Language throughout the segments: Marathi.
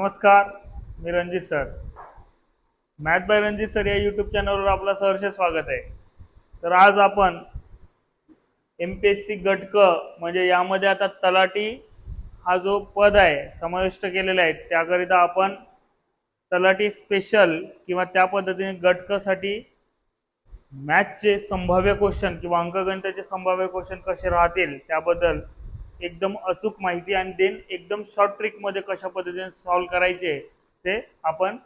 नमस्कार, मी Ranjit sir. Math by Ranjit sir या यूट्यूब चॅनलवर आपलं सहर्ष स्वागत आहे. तर आज आपण MPSC गट क म्हणजे यामध्ये आता तलाठी हा जो पद आहे समाविष्ट केलेला आहे, त्याकरिता आपण तलाठी स्पेशल किंवा त्या पद्धतीने गट क साठी मॅथचे संभाव्य क्वेश्चन किंवा अंकगणिताचे संभाव्य क्वेश्चन कसे राहतील त्याबद्दल एकदम अचूक माहिती आणि देन एकदम शॉर्ट ट्रिक मध्ये कशा पद्धतीने सॉल्व करायचे ते आपण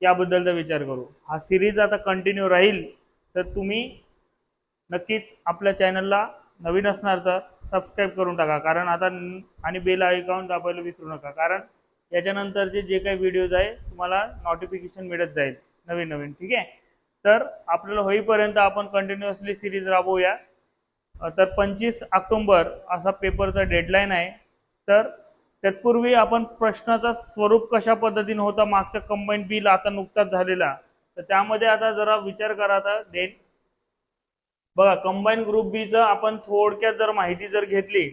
याबद्दलचा विचार करू. हा सिरीज आता कंटिन्यू राहील, तर तुम्ही नक्कीच आपल्या चॅनलला नवीन असणार तर सबस्क्राईब करून टाका, कारण आता आणि बेल आयकॉन दाबायला विसरू नका, कारण याच्यानंतरचे जे काही व्हिडिओज आहे तुम्हाला नोटिफिकेशन मिळत जाईल नवीन नवीन. ठीक आहे, तर आपल्याला होईपर्यंत आपण कंटिन्युअसली सिरीज राबवूया. तर 25 ऑक्टोबर असा पेपरचा डेडलाईन आहे. तर तत्पूर्वी आपण प्रश्नाचा स्वरूप कशा पद्धतीने होता मागच्या कंबाईन बिल आता नुकताच झालेला, तर त्यामध्ये आता जरा विचार करा. आता देन बघा, कंबाईन ग्रुप बी चं आपण थोडक्यात जर माहिती जर घेतली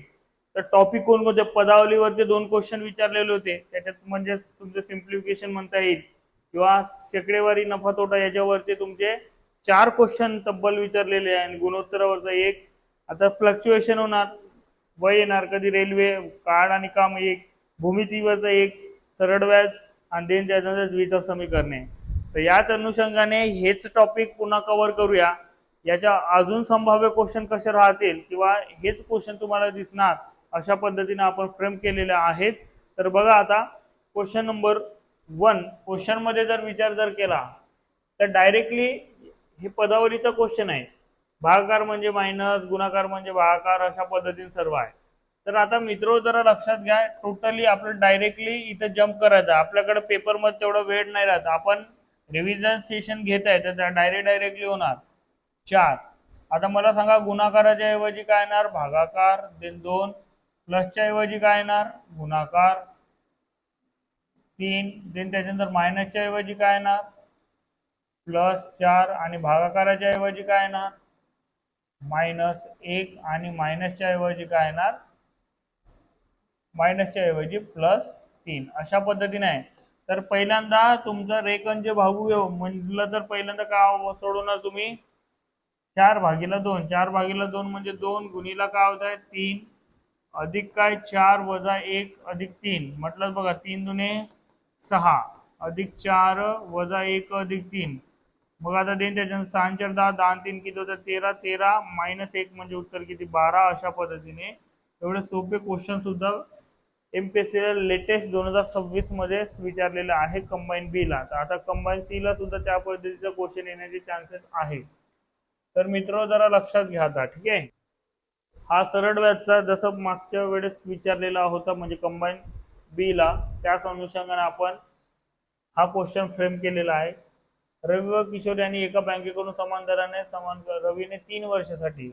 तर टॉपिक कोणकोणते, पदावलीवरचे 2 क्वेश्चन विचारलेले होते, त्याच्यात म्हणजे तुमचं सिम्प्लिफिकेशन म्हणता येईल, किंवा शेकडेवारी नफा तोटा याच्यावरचे तुमचे 4 क्वेश्चन तब्बल विचारलेले आहे, आणि गुणोत्तरावरचा एक. आता फ्लक्च्युएशन होणार, वय येणार, कधी रेल्वे कार्ड आणि काम एक, भूमितीवरचा एक, सरळ व्याज, आणि देन त्याच्यानंतर द्विपद समीकरणे. तर याच अनुषंगाने हेच टॉपिक पुन्हा कव्हर करूया. याच्या अजून संभाव्य क्वेश्चन कसे राहतील किंवा हेच क्वेश्चन तुम्हाला दिसणार अशा पद्धतीने आपण फ्रेम केलेले आहेत. तर बघा, आता क्वेश्चन नंबर 1 क्वेश्चन मध्ये जर विचार जर केला तर डायरेक्टली हे पदावलीचा क्वेश्चन आहे. भागाकार म्हणजे मायनस, गुणाकार म्हणजे भागाकार, अशा पद्धतीने सर्व आहे. तर आता मित्रो जरा लक्षात घ्या, टोटली आपलं डायरेक्टली इथं जम्प करायचं. आपल्याकडे पेपर मध्ये तेवढा वेळ नाही राहत, आपण रिव्हिजन सेशन घेत आहे, तर डायरेक्टली होणार 4. आता मला सांगा, गुणाकाराच्या ऐवजी काय येणार, भागाकार, देन 2, प्लसच्या ऐवजी काय येणार, गुणाकार, 3, देन त्याच्यानंतर मायनसच्या ऐवजी काय येणार, +4, आणि भागाकाराच्या ऐवजी काय येणार, -1, आणि मायनसच्या ऐवजी काय येणार, मायनसच्या ऐवजी +3. अशा पद्धतीने आहे. तर पहिल्यांदा तुमचं रेखनचे भागू म्हटलं तर पहिल्यांदा काय सोडवणार तुम्ही, 4/2. 4/2 म्हणजे 2 गुणिला काय होत आहे 3, अधिक काय 4 वजा 1 अधिक 3, म्हटलं बघा 3 दुने 6, अधिक 4 वजा 1 अधिक 3. मग आता देन त्याच्यानंतर 6 4 10, 10 3 किती होतं 13, 13 -1 म्हणजे उत्तर किती 12. अशा पद्धतीने एवढे सोपे क्वेश्चन सुद्धा MPSC लेटेस्ट 2026 मध्ये विचारलेले आहे कंबाईन बी ला. आता कंबाईन सी ला सुद्धा त्या पद्धतीचा क्वेश्चन येण्याचे चान्सेस आहे. तर मित्र जरा लक्षात घ्या आता. ठीक आहे, हा सरळ व्याजचा जसं मागच्या वेळेस विचारलेला होता म्हणजे कंबाईन बी ला, त्याच अनुषंगाने आपण हा क्वेश्चन फ्रेम केलेला आहे. रवी व किशोर यांनी एका बँकेकडून समान दराने रवीने 3 वर्षासाठी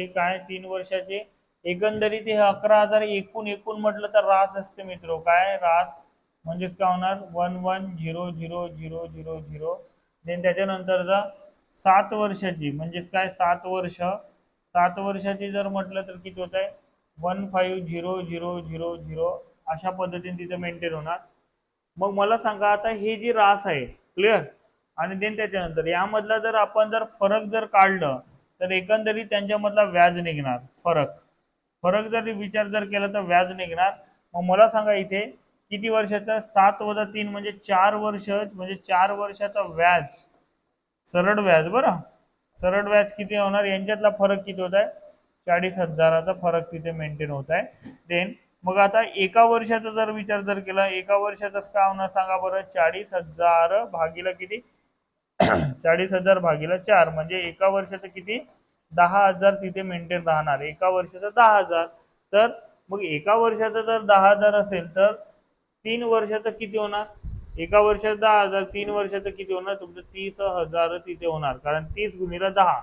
काय 3 वर्षाचे एकंदरीत हे 11,000 एकूण म्हटलं तर रास असते मित्र. काय रास म्हणजेच काय होणार 11,000,000. देन त्याच्यानंतरचा 7 वर्षाची म्हणजेच काय 7 वर्षाची जर म्हटलं तर किती होत आहे 15,000,000. अशा पद्धतीने तिथे मेंटेन होणार. मग मला सांगा, आता हे जी रास आहे क्लिअर, आणि देन त्याच्यानंतर यामधला जर आपण जर फरक जर काढलं तर एकंदरीत त्यांच्यामधला व्याज निघणार. फरक जर विचार जर केला तर व्याज निघणार. मग मला सांगा, इथे किती वर्षाचा 7 वजा 3 म्हणजे 4 वर्ष, म्हणजे 4 वर्षाचा व्याज, सरळ व्याज. बरं, सरळ व्याज किती होणार, यांच्यातला फरक किती होत आहे 40,000चा फरक तिथे मेंटेन होत आहे. देन मग आता एका वर्षाचा जर विचार जर केला, एका वर्षाचाच काय होणार सांगा बरं, 40,000 भागीला किती 40,000 भागीला 4 म्हणजे एका वर्षाचं किती 10,000 तिथे मेंटेन राहणार. एका वर्षाचा 10,000. तर मग एका वर्षाचा जर 10,000 असेल तर 3 वर्षाचं किती होणार, एका वर्षाचं 10,000, 3 वर्षाचं किती होणार तुमचं 30,000 तिथे होणार, कारण 30 गुणिला 10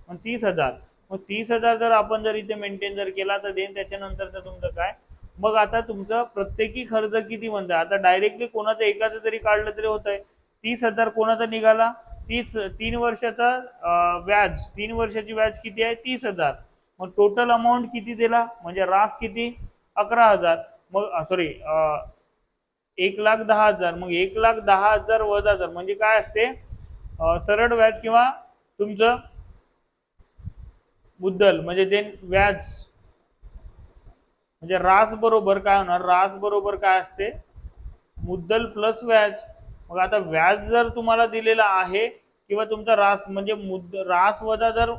मग 30,000. मग 30,000 जर आपण जर इथे मेंटेन जर केला तर देन त्याच्यानंतर तुमचं काय, मग आता तुमचं प्रत्येकी खर्च किती म्हणताय, आता डायरेक्टली कोणाचं एकाचं जरी काढलं तरी होत आहे 30,000. कोणाचा निघाला 3 वर्षाचा व्याज, 3 वर्षाची व्याज किती आहे 30,000. मग टोटल अमाऊंट किती दिला म्हणजे रास किती 11,000. मग सॉरी 1,10,000, मग 1,10,000 वजा 1000 म्हणजे काय असते, सरळ व्याज किंवा तुमचं मुद्दल म्हणजे देन व्याज, म्हणजे रास बरोबर काय होणार, रास बरोबर काय असते, मुद्दल प्लस व्याज. मग आता व्याज जर तुम्हाला दिलेला आहे किंवा तुमचा रास म्हणजे रास वजा जर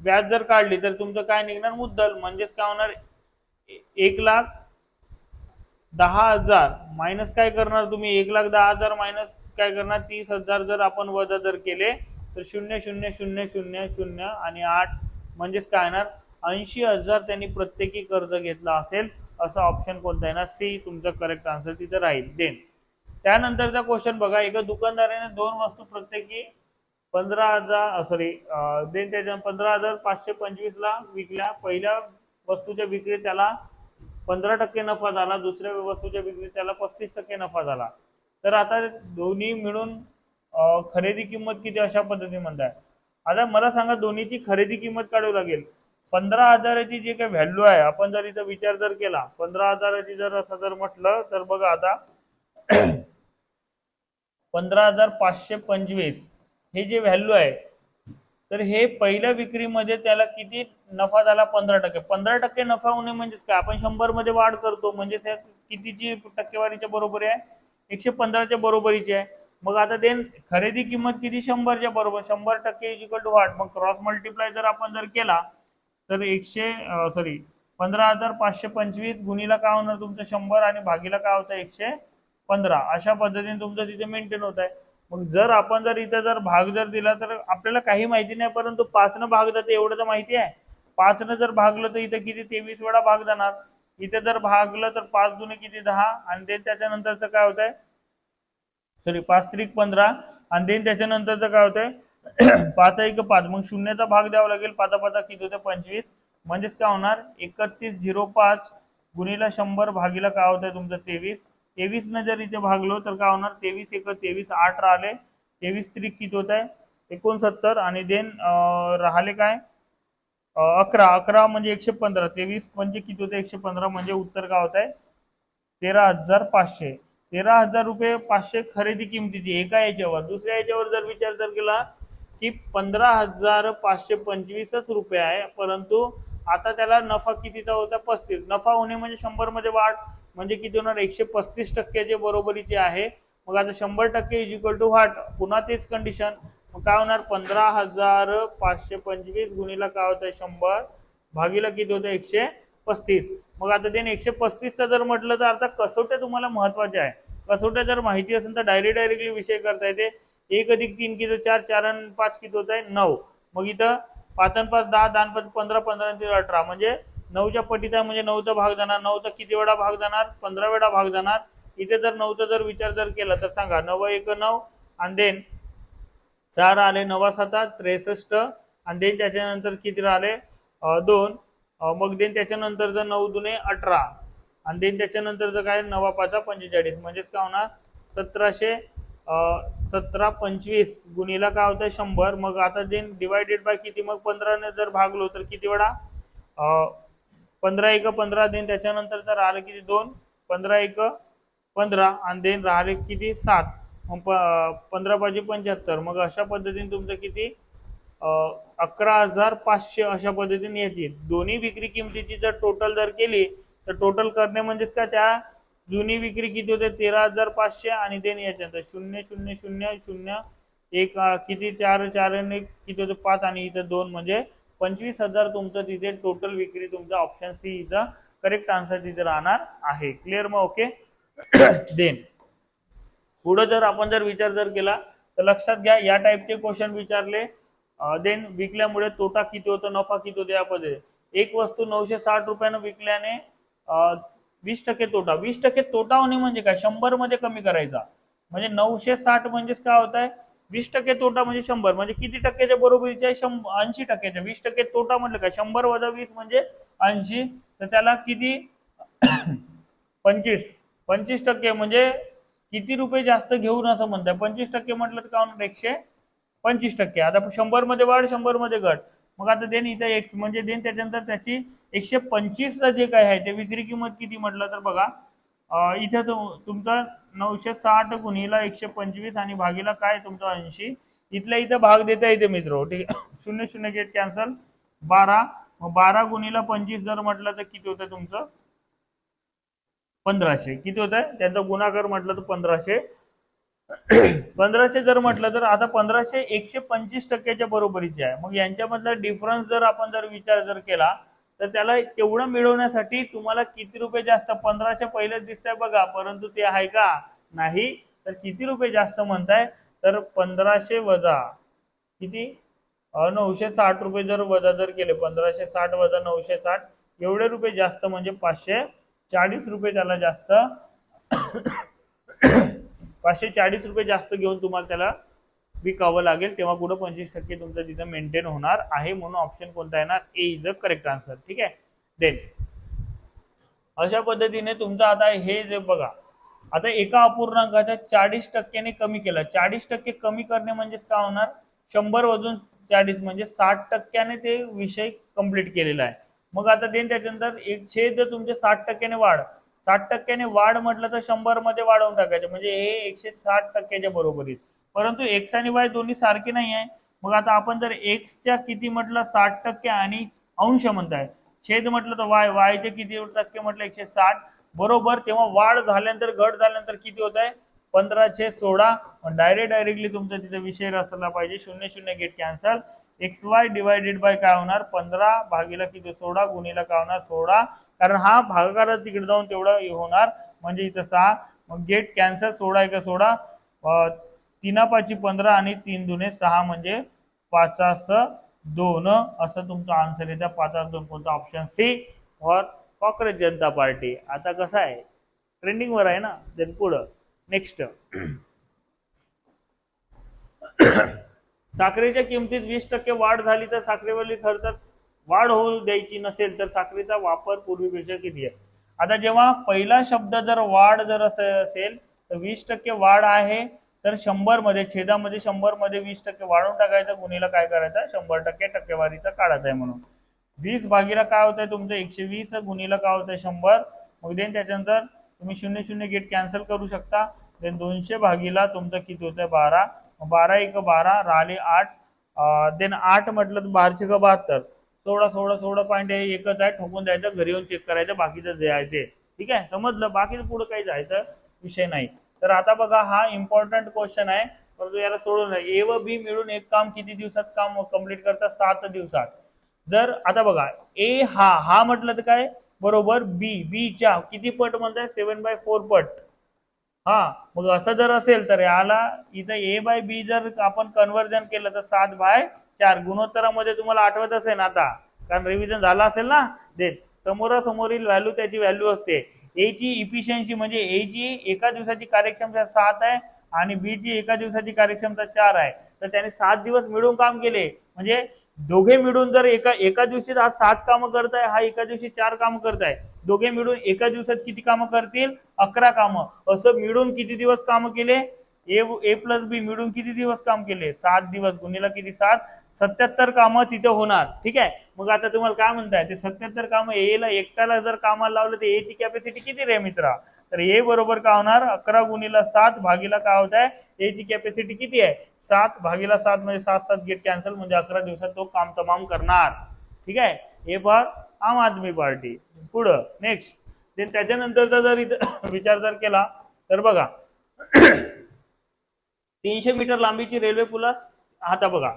व्याज जर काढली तर तुमचं काय निघणार, मुद्दल. म्हणजेच काय होणार, 1,10,000 मायनस काय करणार तुम्ही, 1,10,000 मायनस काय करणार, 30,000 जर आपण वजा जर केले तर 0,0,0,0,0,0 आणि 8 म्हणजेच काय येणार, 80,000 त्यांनी प्रत्येकी कर्ज घेतला असेल. असा ऑप्शन कोणता आहे ना, सी तुमचा करेक्ट आन्सर तिथे राहील. देन त्यानंतरचा क्वेश्चन बघा, एका दुकानदाराने 2 वस्तू प्रत्येकी 15,000 सॉरी देन त्याच्या 15,525 ला विकल्या. पहिल्या वस्तूच्या विक्रीत त्याला 15% नफा झाला, दुसऱ्या वस्तूच्या विक्रीत त्याला 35% नफा झाला. तर आता दोन्ही मिळून खरेदी किंमत किती, अशा पद्धतीने म्हणताय. आता मला सांगा, दोन्हीची खरेदी किंमत काढावी लागेल. 15,000ची जी काही व्हॅल्यू आहे, आपण जर इथं विचार जर केला 15,000ची जर असं जर म्हटलं तर बघा आता 15,525 हे जे व्हॅल्यू आहे, तर हे पहिल्या विक्रीमध्ये त्याला किती नफा झाला, 15%. 15% नफा होणे म्हणजेच काय, आपण 100 मध्ये वाढ करतो, म्हणजेच कितीची टक्केवारीच्या बरोबरी आहे, 115च्या बरोबरीची आहे. मग आता देन खरेदी किंमत किती, 100च्या बरोबर, 100% इक्वल टू वाढ. मग क्रॉस मल्टिप्लाय जर आपण जर केला तर 15,525 गुणीला काय होणार तुमचं 100 आणि भागीला काय होतं 115. अशा पद्धतीने तुमचं तिथे मेंटेन होत आहे. मग जर आपण जर इथं जर भाग जर दिला तर आपल्याला काही माहिती नाही, परंतु 5 न भाग जाते एवढं तर माहिती आहे. 5 न जर भागलं तर इथं किती 23 वेळा भाग जाणार. इथे जर भागलं तर 5 दुने किती 10 आणि देन त्याच्यानंतरचं काय होत आहे, सॉरी 5 त्रिक 15 आणि देन त्याच्यानंतरचं काय होत आहे 5 1 5. मग शून्याचा भाग द्यावा लागेल, 5 5 किती होते 25. म्हणजेच काय होणार 3105 गुणीला 100 भागीला काय होत आहे तुमचं 23. 23 न जर इथे भागलो तर काय होणार 23 1 23 8 राहिले, 23 त्रिक किती होत आहे 69 आणि देन राहिले काय 11 11 म्हणजे 115. 23 म्हणजे किती होते 115 म्हणजे उत्तर काय होत आहे 13,500. 13,000 रुपये 500 खरेदी किमतीची एका याच्यावर. दुसऱ्या याच्यावर जर विचार जर केला की 15,525 रुपये आहे, परंतु आता त्याला नफा कितीचा होता 35. नफा होणे म्हणजे 100 मध्ये वाढ म्हणजे किती होणार 135%चे बरोबरीचे आहे. मग आता 100% इज इक्वल टू व्हॉट, पुन्हा तेच कंडिशन. मग काय होणार 15,525 गुणीला काय होतं 100 भागीला किती होतं 135. मग आता त्याने 135चा जर म्हटलं तर आता कसोट्या तुम्हाला महत्वाच्या आहे. कसोट्या जर माहिती असेल तर डायरेक्टली विषय करता येते. 1 अधिक 3 किती 4 4 आणि 5 किती होत आहे 9. मग इथं 5 आणि 5 10 10 5 15 15 आणि 18 म्हणजे 9च्या पटीत आहे, म्हणजे 9चा भाग जाणार. 9चा किती वेळा भाग जाणार 15 वेळा भाग जाणार. इथे जर 9चा जर विचार जर केला तर सांगा 9 1 9 आणि देन 4 आले 9 7 63 आणि देन त्याच्यानंतर किती राहिले 2. मग देन त्याच्यानंतर जर 9 दुने 18 आणि देन त्याच्यानंतर काय 9 5 45 म्हणजेच काय होणार 1725 गुणीला काय होतं 100. मग आता देन डिवायडेड बाय किती, मग 15 ने जर भागलो तर किती वेळा 15 1 15 देन त्याच्यानंतर जर राहिले किती 2 15 1 15 आणि देन राहिले किती 7. मग 15 5 75. मग अशा पद्धतीने तुमचं किती 11,500 अशा पद्धतीने याची दोन्ही विक्री किमतीची जर टोटल जर केली तर टोटल करणे म्हणजेच काय त्या जुनी विक्री किती होते 13,500 आणि देन याच्यानंतर 0 0 0 0 1 किती 4 4 1 किती होते 5 आणि इथं 2 म्हणजे 25,000 तुमचं तिथे टोटल विक्री तुमचा ऑप्शन सी इथं करेक्ट आन्सर तिथे राहणार आहे. क्लिअर मग ओके. देन पुढे जर आपण जर विचार जर केला तर लक्षात घ्या या टाईपचे क्वेश्चन विचारले. देन विकल्यामुळे तोटा किती होतो नफा किती होतो या पद्धतीने. एक वस्तू 960 रुपयाने विकल्याने 20% तोटा. 20% तोटा होणे म्हणजे काय 100 मध्ये कमी करायचा म्हणजे 960 म्हणजेच काय होत आहे 20% तोटा म्हणजे 100 म्हणजे किती टक्क्याच्या बरोबरीचे आहे 80%. 20% तोटा म्हटलं काय 100 वजा 20 म्हणजे 80. तर त्याला किती 25% म्हणजे किती रुपये जास्त घेऊन असं म्हणताय. 25% म्हटलं तर काय होणार 125%. आता 100 मध्ये वाढ 100 मध्ये घट. मग आता देन इथं एक्स म्हणजे देन त्याच्यानंतर त्याची 125 ला जे काय आहे ते विक्री किंमत किती म्हटलं तर बघा, इथे तुमचा 960 गुणिला 125 आणि भागीला काय तुमचा 80, इथल्या इथं भाग देता येते मित्र, ठीक आहे. 0 0 गेट कॅन्सल, 12, मग 12 गुणिला 25 जर म्हटलं तर किती होतं तुमचं 1500, किती होत आहे त्यांचा गुणाकार म्हटलं तर 1500. 1500 जर म्हटलं तर आता 1500 125% बरोबरीचे आहे. मग यांच्यामधला डिफरन्स जर आपण जर विचार जर केला तर त्याला तेवढं मिळवण्यासाठी तुम्हाला किती रुपये जास्त, 1500 पहिलेच दिसतंय बघा, परंतु ते आहे का नाही, तर किती रुपये जास्त म्हणताय तर 1500 वजा किती 960 रुपये जर वजा जर केले, 1560 वजा 960 एवढे रुपये जास्त, म्हणजे 540 रुपये त्याला जास्त 540 रुपये जास्त घेऊन तुम्हाला त्याला विकावं लागेल, तेव्हा कुठं 25% तुमचं तिथं मेंटेन होणार आहे. म्हणून ऑप्शन कोणता येणार, ए इज अ करेक्ट आन्सर. ठीक आहे. देन अशा पद्धतीने तुमचं आता हे जे बघा, आता एका अपूर्णांकाच्या 40% कमी केला, 40% कमी करणे म्हणजेच काय होणार, 100 वजून 40 म्हणजे 60% ते विषय कंप्लीट केलेला आहे. मग आता देन त्याच्यानंतर एक छेद तुमचे 60% वाढ, 60% वाढ म्हटलं तर 100 मध्ये वाढवून टाकायचं, म्हणजे हे 160%च्या बरोबरीत. परंतु एक्स आणि वाय दोन्ही सारखे नाही आहे. मग आता आपण जर एक्सच्या किती म्हटलं 60% आणि अंश म्हणताय, छेद म्हटलं तर वाय, वायचे किती टक्के म्हटलं 160 बरोबर, तेव्हा वाढ झाल्यानंतर घट झाल्यानंतर किती होत आहे 15/16. डायरेक्टली तुमचा तिथे विषय असला पाहिजे, 0 0 get cancel, x Y divided by काय होणार 15 भागीला किती 16 गुणीला काय होणार 16, कारण हा भागाकार तिकडे जाऊन तेवढा होणार, म्हणजे इथं 6, मग गेट कॅन्सल, 16 1 16, 3 5 15 आणि 3 दुने 6 म्हणजे 5 2 असं तुमचा आन्सर येतं. 5 2 कोणता, option C for Congress Janata party. आता कसं आहे ट्रेंडिंग वर आहे ना. देन पुढं नेक्स्ट, साखरेच्या किमतीत 20% वाढ झाली तर साखरेवरील खर्चात वाढ होऊ द्यायची नसेल तर साखरेचा वापर पूर्वीपेक्षा किती आहे. आता जेव्हा पहिला शब्द जर वाढ जर असेल तर 20% वाढ आहे, तर 100 मध्ये छेदामध्ये 100 मध्ये 20% वाढवून टाकायचं, गुणीला काय करायचं 100% टक्केवारीचा काढायचा आहे. म्हणून 20 भागीला काय होत आहे तुमचं 120 गुणीला काय होत आहे 100, मग देन त्याच्यानंतर तुम्ही 0 0 गेट कॅन्सल करू शकता. देन 200 भागीला तुमचं किती होत आहे 12, 12 1 12 राहिले 8, देन 8 म्हटलं तर 12 × 72, 16 16 16 पॉईंट हे एकच आहे, ठोकून द्यायचं, घरी येऊन चेक करायचं, बाकीचं जे आहे ते. ठीक आहे, समजलं, बाकीचं पुढे काही जायचं विषय नाही. तर आता बघा हा इम्पॉर्टंट क्वेश्चन आहे, परंतु याला सोडून ए व बी मिळून एक काम किती दिवसात काम कंप्लीट करतात 7 दिवसात. जर आता बघा ए हा म्हटलं तर काय बरोबर, बी च्या किती पट म्हणताय 7/4 पट. हा, मग असं जर असेल तर याला इथं A/B जर आपण कन्वर्जन केलं तर 7/4. गुणोत्तरामध्ये तुम्हाला आठवत असेल ना आता, कारण रिव्हिजन झाला असेल ना. देन समोरासमोरील व्हॅल्यू त्याची व्हॅल्यू असते. ए ची इफिशियन्सी म्हणजे ए ची एका दिवसाची कार्यक्षमता 7 आहे आणि बी ची एका दिवसाची कार्यक्षमता 4 आहे. तर त्याने 7 दिवस मिळून काम केले, म्हणजे दोघे मिळून जर एका दिवशी हा 7 कामं करताय, हा एका दिवशी 4 कामं करताय, दोघे मिळून एका दिवसात किती कामं करतील 11 कामं. असं मिळून किती दिवस कामं केले, ए प्लस बी मिळून किती दिवस काम केले 7 दिवस, गुणीला किती 7, 77 कामं तिथे होणार. ठीक आहे, मग आता तुम्हाला काय म्हणताय ते 77 कामं एला एकट्याला जर कामाला लावलं तर ए ची कॅपॅसिटी किती रे मित्रा, तर ए बरोबर काय होणार 11 गुणीला 7 भागीला काय होत आहे ए ची कॅपॅसिटी किती आहे 7 भागीला 7 म्हणजे 7 7 गेट कॅन्सल, म्हणजे 11 दिवसात तो काम तमाम करणार. ठीक आहे, हे फॉर आम आदमी पार्टी. पुढं नेक्स्ट, त्याच्यानंतरचा जर इथं विचार जर केला तर बघा 300 मीटर लांबीची रेल्वे पुलास, आता बघा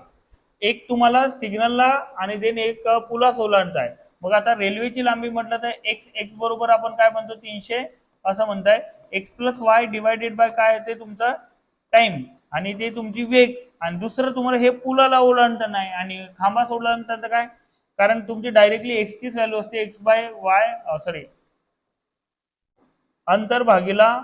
एक तुम्हाला सिग्नलला आणि देन एक पुलास ओलांडताय. मग आता रेल्वेची लांबी म्हटलं तर एक्स बरोबर आपण काय म्हणतो 300 असं म्हणताय, x plus Y divided by काय ते तुमचं टाइम आणि ते तुमची वेग, आणि दुसरं तुम्हाला हे पुलाला ओलांडता नाही आणि खांबास ओलांडता काय, कारण तुमची डायरेक्टली एक्स चीच व्हॅल्यू असते एक्स बाय वाय, सॉरी अंतर भागीला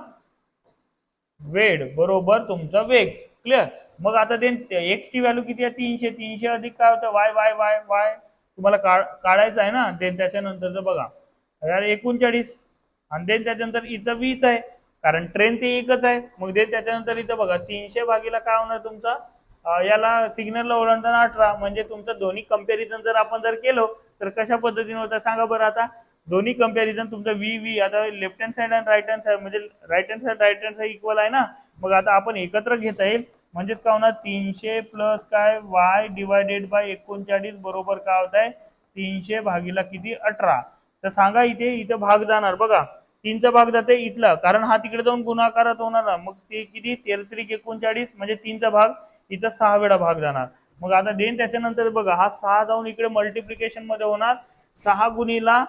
वेळ बरोबर तुमचा वेग. क्लिअर, मग आता देन एक्स ची व्हॅल्यू किती आहे 300, 300 अधिक काय होतं वाय वाय वाय वाय तुम्हाला काढायचं आहे ना. देन त्याच्यानंतरचं बघा 39 आणि देन त्याच्यानंतर इथं 20 आहे, कारण ट्रेन ते एकच आहे. मग देन त्याच्यानंतर इथं बघा 300 भागीला काय होणार तुमचा याला सिग्नलला ओलांडताना 18, म्हणजे तुमचं दोन्ही कंपॅरिझन जर आपण जर केलो तर कशा पद्धतीने होतं सांगा बरं. आता दोन्ही कंपॅरिझन तुमचं व्ही आता लेफ्ट हँड साइड आणि राईट हँड साइड म्हणजे राईट हँड साइड इक्वल आहे ना. मग आता आपण एकत्र घेता येईल म्हणजेच काय होणार 300 प्लस काय वाय डिवायडेड बाय 39 बरोबर काय होत आहे 300 भागीला किती 18. तर सांगा इथे भाग जाणार बघा 3चा भाग जाते इथला कारण हा तिकडे जाऊन गुणाकारात होणार ना. मग ते किती 13 39 म्हणजे 3चा भाग इथं 6 वेळा भाग जाणार. मग आता देन त्याच्यानंतर बघा हा 6 जाऊन इकडे मल्टिप्लिकेशन मध्ये होणार 6 गुणीला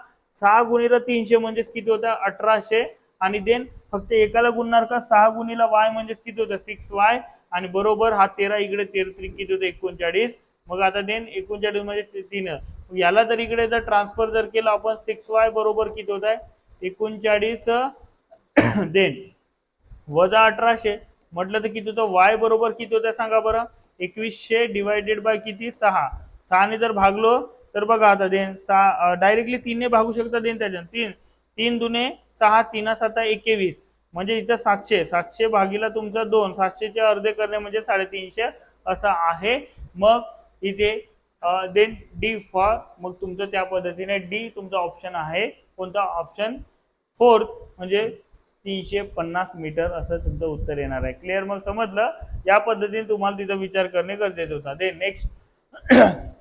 300 म्हणजेच किती होतं 1800 आणि देन फक्त एकाला गुणणार का 6 गुणीला वाय म्हणजेच किती होतं 6y आणि बरोबर हा 13 इकडे 13 किती होतं 39. मग आता देन 39 म्हणजे 3 याला जर इकडे जर ट्रान्सफर जर केलं आपण 6y बरोबर किती होत आहे 39 देन वजा 1800 म्हटलं तर किती होतं वाय बरोबर किती होतं सांगा बरं 2100 डिवायडेड बाय किती 6 ने जर भागलो तर बघा आता देन डायरेक्टली 3 ने भागू शकता देन त्याच्यात 3 दुने 6 3 7 21 म्हणजे इथं 700 भागीला तुमचं 2 700चे अर्धे करणे म्हणजे 350 असं आहे. मग इथे देन डी फॉर मग तुमचं त्या पद्धतीने डी तुमचा ऑप्शन आहे कोणता ऑप्शन 4 म्हणजे 350 मीटर असं तुमचं उत्तर येणार आहे. क्लिअर मग समजलं. या पद्धतीने तुम्हाला तिथं विचार करणे गरजेचं होता. देन नेक्स्ट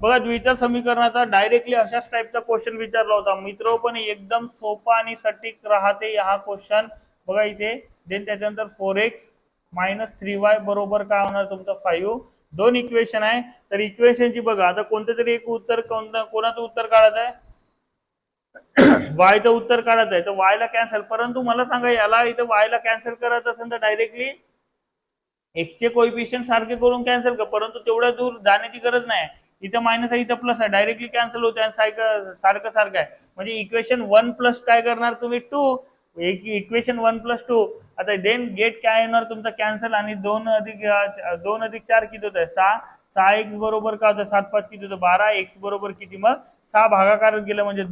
बघा द्विचल समीकरणाचा डायरेक्टली अशाच टाईपचा क्वेश्चन विचारला होता मित्र पण एकदम सोपा आणि सटीक राहते हा क्वेश्चन बघा इथे. देन त्याच्यानंतर 4x - 3y बरोबर काय होणार तुमचं 5. दोन इक्वेशन आहे तर इक्वेशनची बघा आता कोणतं तरी एक उत्तर कोणाचं उत्तर काढायचं आहे वायचं उत्तर काढायचं आहे तर वायला कॅन्सल. परंतु मला सांगा याला इथं वायला कॅन्सल करायचं असेल तर डायरेक्टली एक्सचे कोएफिशिएंट सारखे करून कॅन्सल कर परंतु तेवढ्या दूर जाण्याची गरज नाही. इथं मायनस आहे इथं प्लस आहे डायरेक्टली कॅन्सल होते आणि सारखं आहे म्हणजे इक्वेशन 1 प्लस काय करणार तुम्ही 2 इक्वेशन 1 + 2. आता देन गेट काय येणार तुमचा कॅन्सल आणि 2 अधिक 4 किती होत आहे 6x बरोबर काय होतं 7 5 किती होतं 12 x बरोबर किती मग 6 भागाकारात गेलं म्हणजे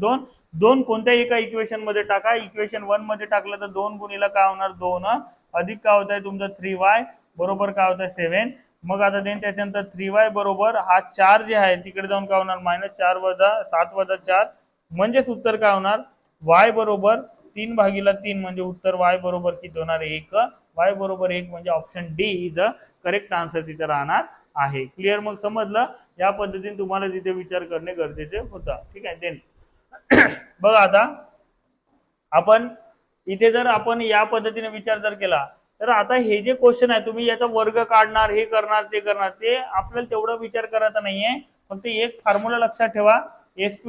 2 कोणत्याही एका इक्वेशन मध्ये टाका. इक्वेशन 1 मध्ये टाकलं तर 2 गुणीला काय होणार 2 अधिक काय होत आहे तुमचं 3y बरोबर काय होत आहे 7. मग आता देन त्याच्यानंतर 3y बरोबर हा 4 जे आहे तिकडे जाऊन काय होणार -4 वजा 7 वजा 4 म्हणजेच उत्तर काय होणार y बरोबर 3/3 म्हणजे उत्तर y बरोबर किती होणार 1. y बरोबर 1 म्हणजे option D is a correct answer तिथे राहणार आहे. क्लिअर मग समजलं. या पद्धतीने तुम्हाला तिथे विचार करणे गरजेचे होता. ठीक आहे. देन बघा आता आपण इथे जर आपण या पद्धतीने विचार जर केला तर आता हे जे क्वेश्चन आहे तुम्ही याचा वर्ग काढणार हे करणार ते आपल्याला तेवढा विचार करायचा नाहीये. फक्त एक फॉर्म्युला लक्षात ठेवा a² -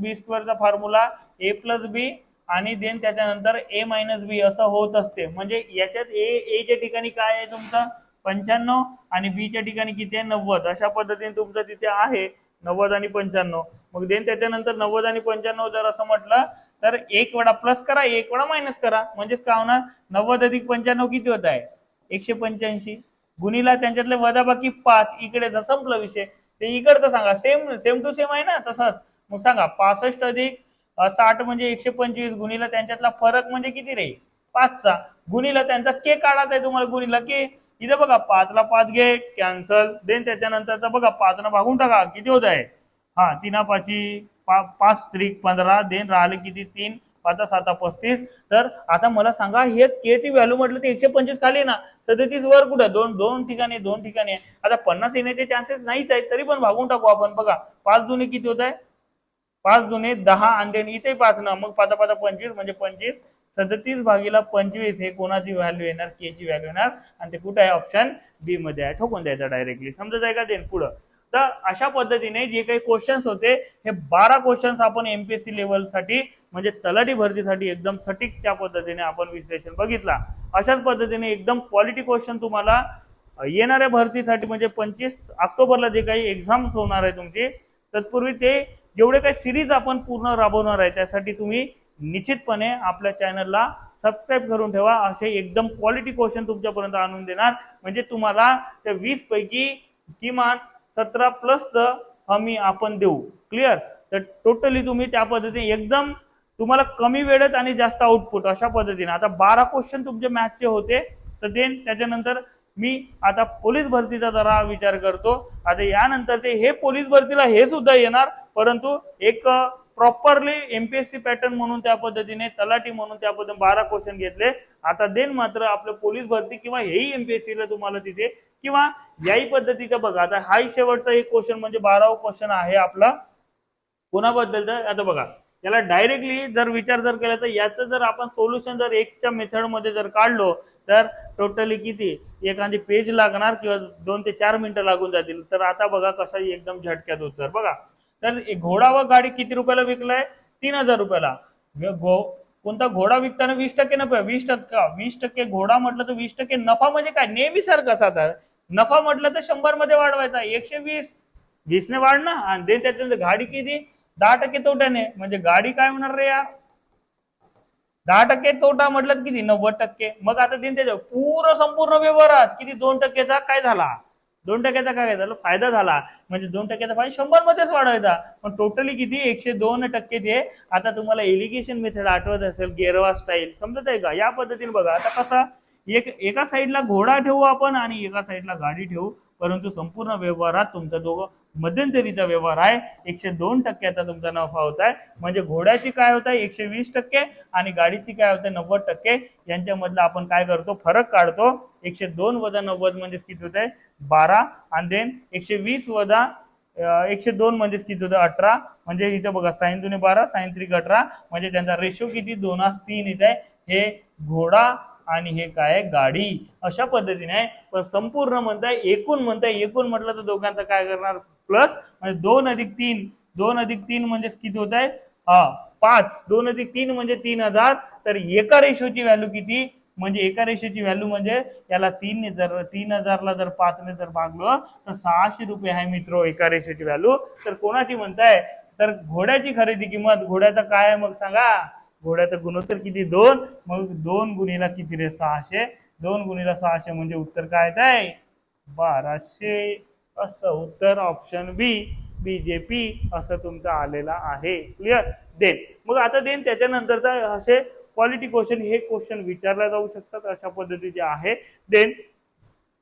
b² चा फॉर्म्युला a + b आणि देन त्याच्यानंतर a - b असं होत असते. म्हणजे याच्यात a च्या ठिकाणी काय आहे तुमचं 95 आणि बी च्या ठिकाणी किती आहे 90. अशा पद्धतीने तुमचं तिथे आहे 90 आणि 95. मग देन त्याच्यानंतर 90 आणि 95 जर असं म्हटलं तर 1 वेळा प्लस करा 1 वेळा मायनस करा म्हणजेच काय होणार 90 अधिक 95 किती होत आहे 185 गुणीला त्यांच्यातले वजाबाकी 5 इकडे संपला विषय. ते इकडचं सांगा सेम टू सेम आहे ना तसंच. मग सांगा 65 अधिक 60 म्हणजे 125 गुणीला त्यांच्यातला फरक म्हणजे किती रे 5चा गुणीला त्यांचा के काढायचा आहे तुम्हाला गुणीला के. इथे बघा 5 ला 5 घे कॅन्सल. देन त्याच्यानंतर बघा 5 न भागून टाका किती होत आहे 3 5 5 त्रिक 15 देन राहिले किती 3 5 7 35. तर आता मला सांगा हे के ची व्हॅल्यू म्हटलं तर 125 खाली ना 37 वर कुठं दोन ठिकाणी आहे. आता 50 येण्याचे चान्सेस नाहीच आहेत तरी पण भागून टाकू आपण. बघा 5 दुने किती होत आहे 5 दुने 10 आणि देन इथे 5 ना मग 5 5 25 म्हणजे 25 37/25 हे कोणाची व्हॅल्यू येणार के ची व्हॅल्यू येणार आणि ते कुठे आहे ऑप्शन बी मध्ये आहे. ठोकून द्यायचा डायरेक्टली समजत आहे का. देन पुढं तर अशा पद्धतीने जे काही क्वेश्चन्स होते हे 12 क्वेश्चन्स आपण एमपीएससी लेवलसाठी म्हणजे तलाठी भरतीसाठी एकदम सटीक त्या पद्धतीने आपण विश्लेषण बघितला. अशाच पद्धतीने एकदम क्वालिटी क्वेश्चन तुम्हाला येणाऱ्या भरतीसाठी म्हणजे 25 ऑक्टोबरला जे काही एक्झाम्स होणार आहे तुमची तत्पूर्वी ते जेवढे काही सिरीज आपण पूर्ण राबवणार आहे त्यासाठी तुम्ही निश्चितपणे आपल्या चॅनलला सबस्क्राईब करून ठेवा. असे एकदम क्वालिटी क्वेश्चन तुमच्यापर्यंत आणून देणार म्हणजे तुम्हाला त्या 20 पैकी किमान 17+ हमी आपण देऊ. क्लिअर. तर टोटली तुम्ही त्या पद्धतीने एकदम तुम्हाला कमी वेळेत आणि जास्त आउटपुट अशा पद्धतीने. आता 12 क्वेश्चन तुमचे मॅथचे होते तर देन त्याच्यानंतर मी आता पोलीस भरतीचा जरा विचार करतो। आता यानंतर ते हे पोलीस भरतीला हे सुद्धा येणार, परंतु एक प्रॉपरली एमपीएससी पॅटर्न म्हणून त्या पद्धतीने, तलाठी म्हणून त्या पद्धतीने 12 क्वेश्चन घेतले। आता देन मात्र आपलं पोलीस भरती किंवा हेही एमपीएससीला तुम्हाला तिथे किंवा याही पद्धतीचं बघा। आता हाही शेवटचा एक क्वेश्चन म्हणजे 12वा क्वेश्चन आहे आपला कोणाबद्दल तर आता बघा, याला डायरेक्टली जर विचार जर केला तर याचं जर आपण सोल्युशन जर एक्सच्या मेथड मध्ये जर काढलो तर टोटली किती एखादी पेज लागणार किंवा 2 ते 4 मिनिटं लागून जातील। तर आता बघा कसं एकदम झटक्यात उत्तर बघा। तर घोडा व गाडी किती रुपयाला विकलाय? 3000 रुपयाला। कोणता घोडा विकताना 20% नफा, 20% घोडा म्हटलं तर 20% नफा म्हणजे काय? नेहमी सारखा साधा नफा म्हटलं तर 100 मध्ये वाढवायचा, 120 ने वाढणं आणि त्याच्यानंतर गाडी किती 10% तोट्याने, म्हणजे गाडी काय होणार रे यार 10% तोटा म्हटलं किती 90%। मग आता दिन त्याच्या पूर्ण संपूर्ण व्यवहारात किती 2%चा काय झाला, 2%चा काय झाला फायदा झाला, म्हणजे 2%चा फायदा 100 मध्येच वाढवायचा। पण टोटली किती 102% ते। आता तुम्हाला एलिगेशन मेथड आठवत असेल, गेरवा स्टाईल समजत आहे का? या पद्धतीने बघा आता कसा एका साईडला घोडा ठेवू आपण आणि एका साईडला गाडी ठेवू, परंतु संपूर्ण व्यवहारात तुमचा दोघं मध्यंतरीचा व्यवहार आहे, 102%चा तुमचा नफा होत आहे। म्हणजे घोड्याची काय होत आहे 120% आणि गाडीची काय होते 90%। यांच्यामधला आपण काय करतो फरक काढतो, 102 वजा 90 म्हणजे किती होत आहे 12 आणि देन 120 वजा 102 म्हणजे किती होतं 18। म्हणजे इथं बघा साइन 2 12 साइन 3 18, म्हणजे त्यांचा रेशो किती 2:3 येत आहे। हे घोडा आणि हे काय गाडी अशा पद्धतीने आहे। पण संपूर्ण म्हणताय एकूण म्हणताय, एकूण म्हटलं तर दोघांचं काय करणार प्लस, म्हणजे 2 अधिक 3 2 अधिक 3 म्हणजे किती होत आहे 5, 2 अधिक 3 म्हणजे 3000। तर एका रेशोची व्हॅल्यू किती, म्हणजे एका रेशोची व्हॅल्यू म्हणजे याला 3 जर 3000ला जर 5 ने जर भागलो तर 600 रुपये आहे मित्र एका रेशोची व्हॅल्यू। तर कोणाची म्हणताय तर घोड्याची खरेदी किंमत, घोड्याचा काय आहे मग सांगा, घोड्याचा गुणोत्तर किती 2, मग 2 गुणिला किती रे 600, 2 गुणिला 600 म्हणजे उत्तर काय आहे 1200। असं उत्तर ऑप्शन बी बीजेपी असं तुमचं आलेला आहे। क्लिअर? देन मग आता देन त्याच्यानंतरचा असे क्वालिटी क्वेश्चन हे क्वेश्चन विचारला जाऊ शकतात अशा पद्धतीचे आहे। देन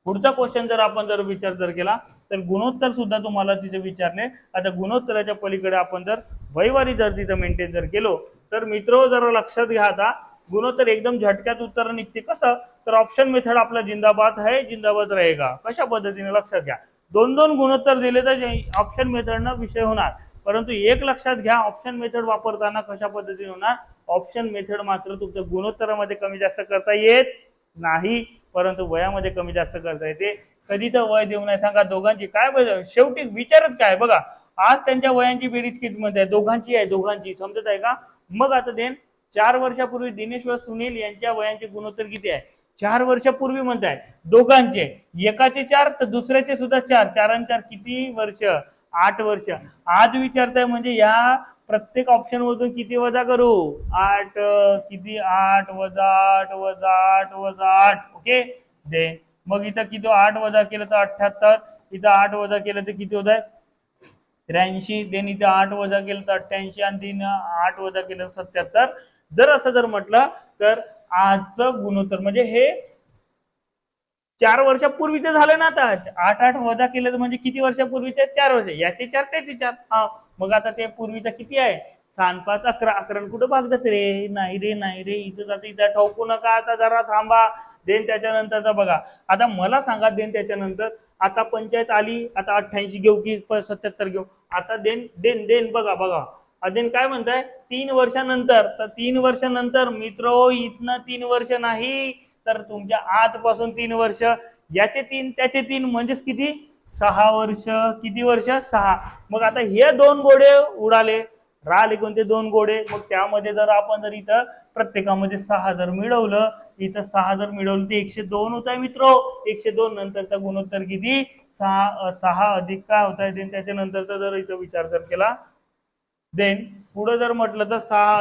पुढचा क्वेश्चन जर आपण जर विचार जर केला तर गुणोत्तर सुद्धा तुम्हाला तिथे विचारले। आता गुणोत्तराच्या पलीकडे आपण जर वैवारी जर तिथे मेंटेन जर केलो तर मित्र जरा लक्षात घ्या, आता गुणोत्तर एकदम झटक्यात उत्तर निघते कसं, तर ऑप्शन मेथड आपला जिंदाबाद है जिंदाबाद रहेगा। कशा पद्धतीने लक्षात घ्या, 2 गुणोत्तर दिले तर ऑप्शन मेथडनं विषय होणार, परंतु एक लक्षात घ्या ऑप्शन मेथड वापरताना कशा पद्धतीने होणार, ऑप्शन मेथड मात्र तुमच्या गुणोत्तरामध्ये कमी जास्त करता येत नाही, परंतु वयामध्ये कमी जास्त करता येते। कधीचं वय देऊ नाही सांगा दोघांची काय, शेवटी विचारत काय बघा, आज त्यांच्या वयांची बेरीज किती मध्ये आहे दोघांची आहे, दोघांची समजत आहे का? मग आता देन 4 वर्षापूर्वी दिनेश व सुनील यांच्या वयांचे गुणोत्तर किती आहे, 4 वर्षापूर्वी म्हणताय दोघांचे, एकाचे 4 तर दुसऱ्याचे सुद्धा 4, 4 आणि 4 किती वर्ष 8 वर्ष। आज विचारताय म्हणजे या प्रत्येक ऑप्शन मधून किती वजा करू 8, किती 8 वजा 8 वजा 8 वजा 8, ओके। दे मग इथं किती 8 वजा केलं तर 78, इथं 8 वजा केलं तर किती होत आहे 83, देन इथं 8 वजा केलं तर 88 आणि 3 8 वजा केलं 77। जर असं जर म्हटलं तर आजचं गुणोत्तर म्हणजे हे 4 वर्षापूर्वीचं झालं ना, आता 8 वजा केलं म्हणजे किती वर्षापूर्वीचे 4 वर्ष, याचे 4 त्याचे 4, हा मग आता ते पूर्वीचा किती आहे 6 5 11, 11 कुठं भागतात रे, नाही रे नाही रे, इथं जातं इथं ठोकू नका, आता जरा थांबा। देन त्याच्यानंतर बघा आता मला सांगा, देन त्याच्यानंतर आता पंचायत आली, आता 88 घेऊ की 77 घेऊ, आता देन देन देन बघा बघा अजून काय म्हणताय 3 वर्षानंतर, तर 3 वर्षानंतर मित्र इथनं 3 वर्ष नाही तर तुमच्या आजपासून 3 वर्ष, याचे 3 त्याचे 3 म्हणजेच किती 6 वर्ष, किती वर्ष 6। मग आता हे 2 घोडे उडाले, राहिले कोणते 2 घोडे, मग त्यामध्ये जर आपण जर इथं प्रत्येकामध्ये 6 जर मिळवलं, इथं 6 जर मिळवलं ते 102 होत आहे मित्र, 102 नंतरचा गुणोत्तर किती 6 अधिक काय होत आहे, त्याच्यानंतरचा जर इथं विचार जर केला देन पुढे जर म्हटलं तर 6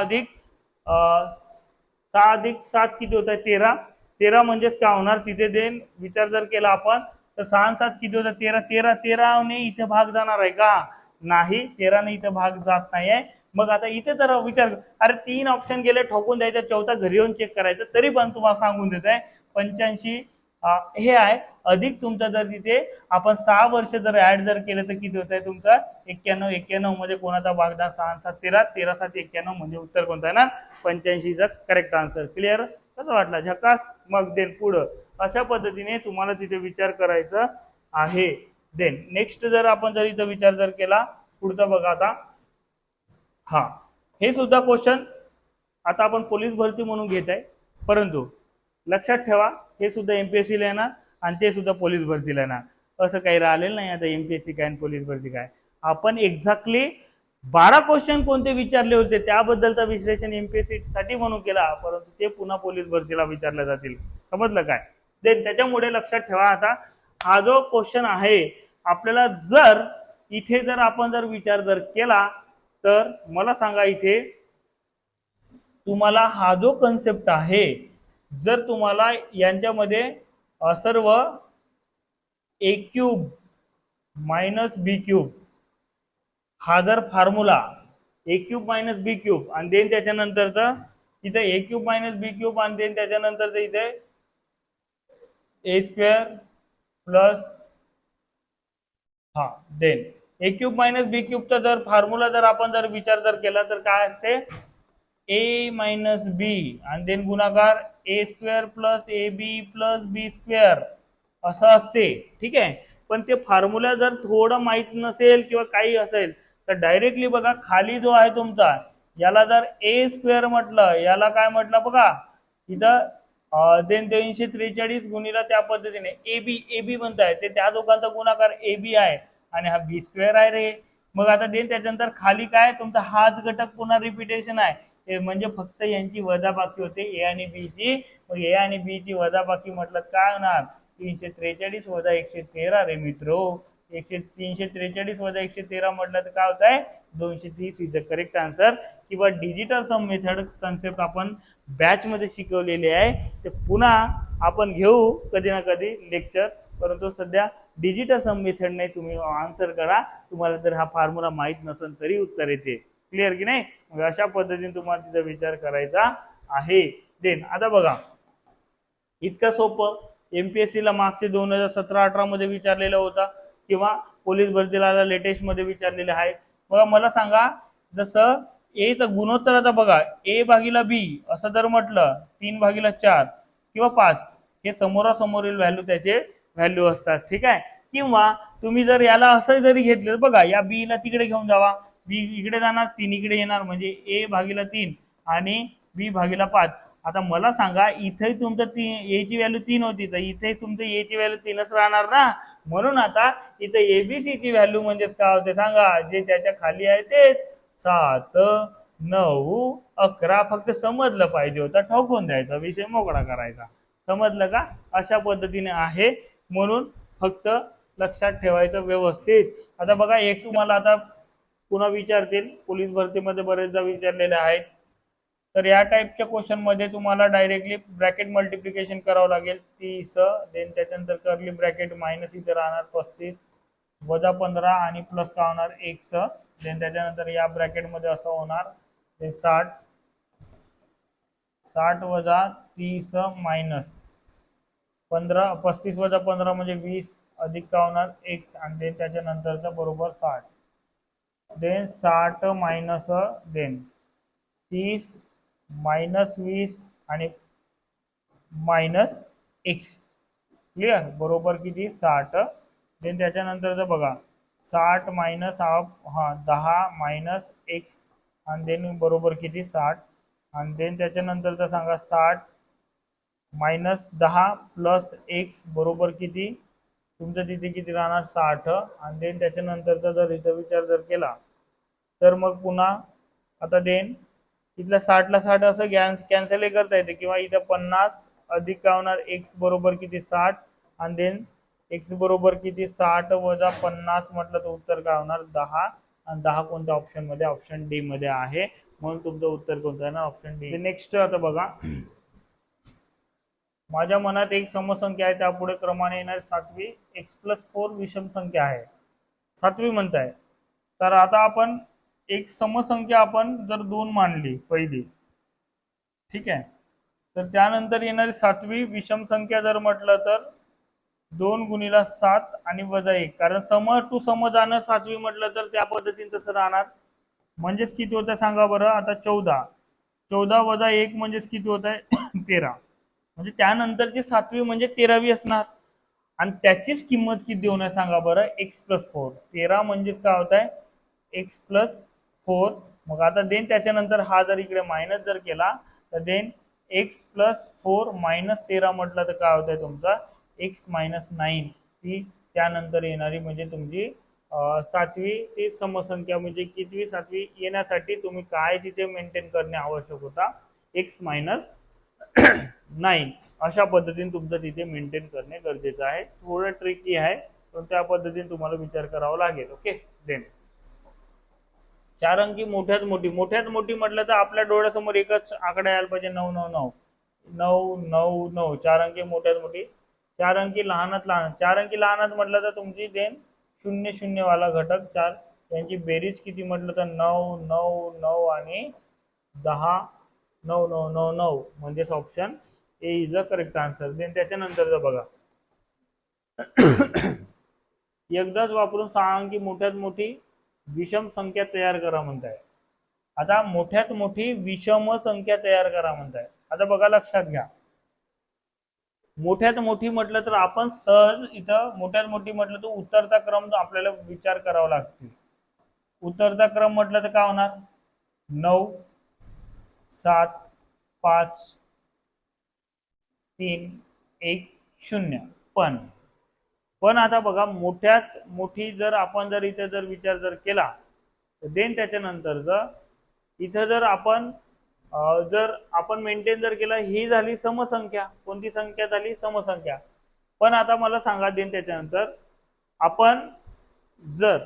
अधिक 7 किती होत आहे 13, 13 म्हणजेच काय होणार तिथे देन विचार जर केला आपण तर 6 आणि 7 किती होतात 13, 13 13 ने इथे भाग जाणार आहे का, नाही 13 ने इथे भाग जात नाहीये। मग आता इथे जर विचार, अरे 3 ऑप्शन गेले ठोकून द्यायचं, चौथा घरी येऊन चेक करायचं, तरी पण तुम्हाला सांगून देत आहे 85 हे आहे, अधिक तुमचा जर तिथे आपण 6 वर्ष जर ऍड जर केलं तर किती होत आहे तुमचा 91 मध्ये कोणाचा भागदा 6 7 13 13 7 91 म्हणजे उत्तर कोणतं आहे ना 85 चा करेक्ट आन्सर. क्लिअर? कसं वाटला? झकास. मग देन पुढं अशा पद्धतीने तुम्हाला तिथे विचार करायचा आहे. देन नेक्स्ट जर आपण जर इथं विचार जर केला पुढचा बघा आता. हा, हे सुद्धा क्वेश्चन आता आपण पोलीस भरती म्हणून घेत आहे, परंतु लक्षात ठेवा हे सुद्धा एमपीएससीला येणार आणि ते सुद्धा पोलीस भरतीला येणार. असं काही राहिलेलं नाही आता एमपीएससी काय आणि पोलीस भरती काय. आपण एक्झॅक्टली 12 क्वेश्चन कोणते विचारले होते त्याबद्दलचं विश्लेषण एमपीएससी साठी म्हणून केला, परंतु ते पुन्हा पोलीस भरतीला विचारले जातील. समजलं काय? देन त्याच्यामुळे लक्षात ठेवा आता हा जो क्वेश्चन आहे आपल्याला जर इथे जर आपण जर विचार जर केला तर मला सांगा इथे तुम्हाला हा जो कन्सेप्ट आहे जर तुम्हाला यांच्यामध्ये सर्व ए क्यूब मायनस बी क्यूब हा जर फॉर्म्युला ए क्यूब मायनस बी क्यूब आणि देन त्याच्यानंतरचा इथे ए क्यूब मायनस बी क्यूब आणि देन त्याच्यानंतरचं इथे ए स्क्वेअर प्लस देन ए क्यूब मायनस बी क्यूबचा जर फॉर्म्युला जर आपण जर विचार जर केला तर काय असते ए मायनस बी आणि देन गुणाकार A square plus A B plus B square असं असते. ठीक आहे, पण ते फॉर्म्युला जर थोडं माहीत नसेल किंवा काही असेल तर डायरेक्टली बघा खाली जो आहे तुमचा याला जर ए स्क्वेअर म्हटलं याला काय म्हटलं बघा इथं देन 343 गुणिला त्या पद्धतीने ए बी म्हणताय ते त्या दोघांचा गुणाकार ए बी आहे आणि हा बी स्क्वेअर आहे रे. मग आता देन त्याच्यानंतर खाली काय तुमचा हाच घटक पुन्हा रिपिटेशन आहे म्हणजे फक्त यांची वजाबाकी होते ए आणि बी ची. मग ए आणि बी ची वजाबाकी म्हटलं काय होणार 343 वजा 113 रे मित्रो. 343 वजा 113 म्हटलं तर काय होत आहे 230 इज द करेक्ट आन्सर. किंवा डिजिटल सम मेथड कन्सेप्ट आपण बॅच मध्ये शिकवलेले आहे ते पुन्हा आपण घेऊ कधी ना कधी लेक्चर, परंतु सध्या डिजिटल सम मेथडने तुम्ही आन्सर करा. तुम्हाला जर हा फॉर्म्युला माहीत नसेल तरी उत्तर येते. क्लिअर की नाही? मग अशा पद्धतीने तुम्हाला तिचा विचार करायचा आहे. देन आता बघा इतकं सोपं एमपीएससीला मागचे 2017-18 मध्ये विचारलेला होता किंवा पोलीस भरतीला लेटेस्ट मध्ये विचारलेले आहे. बघा मला सांगा जसं ए चा गुणोत्तर आता बघा ए भागीला बी असं जर म्हटलं 3/4 किंवा 5 हे समोरासमोरील व्हॅल्यू त्याचे व्हॅल्यू असतात. ठीक आहे, किंवा तुम्ही जर याला असं जरी घेतलं बघा या बी ला तिकडे घेऊन जावा, बी इकडे जाणार 3 इकडे येणार म्हणजे ए भागीला 3 आणि बी भागीला 5. आता मला सांगा इथे तुमचं ए ची व्हॅल्यू 3 होती तर इथे तुमचं ए ची व्हॅल्यू 3च राहणार ना. म्हणून आता इथे एबीसी ची व्हॅल्यू म्हणजेच काय होते सांगा जे त्याच्या खाली आहे तेच 7 9 11. फक्त समजलं पाहिजे होतं, ठोकून द्यायचा, विषय मोकळा करायचा. समजलं का? अशा पद्धतीने आहे म्हणून फक्त लक्षात ठेवायचं व्यवस्थित. आता बघा एक तुम्हाला आता पुन्हा विचारतील पोलीस भरतीमध्ये बरेचदा विचारलेले आहेत तर या टाईपच्या क्वेश्चन मध्ये तुम्हाला डायरेक्टली ब्रॅकेट मल्टिप्लिकेशन करावं लागेल 30 देन त्याच्यानंतर कर्ली ब्रॅकेट मायनस इथे राहणार 35 वजा 15 आणि प्लस का होणार x देन त्याच्यानंतर या ब्रॅकेट मध्ये असं होणार ते 60 वजा 30 मायनस 15 35 वजा 15 म्हणजे 20 अधिक का होणार x आणि देन त्याच्यानंतरचा बरोबर 60 देन 60 मायनस देन 30 मायनस 20 आणि मायनस x. क्लिअर? बरोबर किती 60. देन त्याच्यानंतरचं बघा 60 मायनस हाफ 10 मायनस x आणि देन बरोबर किती 60 आणि देन त्याच्यानंतरचं सांगा 60 मायनस 10 प्लस x बरोबर किती तुमचं तिथे किती राहणार 60 आणि देन त्याच्यानंतरचा जर इथं विचार जर केला तर मग पुन्हा आता देन इथल्या 60 ला 60 असं कॅन्सल करता येते किंवा इथं 50 अधिक काय होणार x बरोबर किती 60 आणि देन x बरोबर किती 60 वजा 50 म्हटलं तर उत्तर काय होणार 10 आणि 10 कोणत्या ऑप्शन मध्ये ऑप्शन डी मध्ये आहे म्हणून तुमचं उत्तर कोणतं आहे ना ऑप्शन डी. नेक्स्ट आता बघा माझ्या मनात एक समसंख्या आहे त्यापुढे क्रमाने येणार 7वी x+4 विषम संख्या आहे 7वी म्हणताय. तर आता आपण एक समसंख्या आपण जर 2 मानली पहिली, ठीक आहे, तर त्यानंतर येणारी सातवी विषम संख्या जर म्हटलं तर 2 गुणिला 7 आणि वजा 1, कारण सम टू सम जाणं सातवी म्हटलं तर त्या पद्धतीने तसं राहणार. म्हणजेच किती होतं सांगा बरं आता? 14. 14 वजा 1 म्हणजेच किती होत आहे? 13. म्हणजे त्यानंतरची सातवी म्हणजे 13वी असणार. आणि त्याचीच किंमत किती होणार सांगा बरं? x+4. 13 म्हणजेच काय होत आहे? x+4. मग आता देन त्याच्यानंतर हा जर इकडे मायनस जर केला तर देन x+4 -13 म्हटलं तर काय होत आहे तुमचा? x-9. ती त्यानंतर येणारी म्हणजे तुमची सातवी ती समसंख्या. म्हणजे कितवी? सातवी येण्यासाठी तुम्ही काय तिथे मेंटेन करणे आवश्यक होता? x-9. अशा पद्धतीने तुमचं तिथे मेंटेन करणे गरजेचं आहे. थोडं ट्रिकी आहे पण त्या पद्धतीने तुम्हाला विचार करावा लागेल. ओके. देन 4 अंकी मोठ्यात मोठी म्हटलं तर आपल्या डोळ्यासमोर एकच आकडा यायला पाहिजे, 999. 999 4 अंकी मोठ्यात मोठी. 4 अंकी लहानात लहान. 4 अंकी लहानात म्हटलं तर तुमची देन 00 वाला घटक 4. त्यांची बेरीज किती म्हटलं तर 9 9 9 आणि 10. 9999 म्हणजेच option A is the correct answer. Then त्याच्यानंतर बघा एकदाच वापरून 6 अंकी मोठ्यात मोठी विषम संख्या तयार करा म्हणताय. आता मोठ्यात मोठी विषम संख्या तयार करा म्हणताय. आता बघा लक्षात घ्या, मोठ्यात मोठी म्हटलं तर आपण सहज इथं मोठ्यात मोठी म्हटलं तर उतरता क्रम आपल्याला विचार करावा लागतो. उतरता क्रम म्हटलं तर काय होणार? 9 7 5 3 1 0. पण आता बघा मोठ्यात मोठी जर आपण जर इथे जर विचार जर केला तर देन त्याच्यानंतर जर इथं जर आपण मेंटेन जर केला, ही झाली समसंख्या. कोणती संख्या झाली? समसंख्या. पण आता मला सांगा देन त्याच्यानंतर आपण जर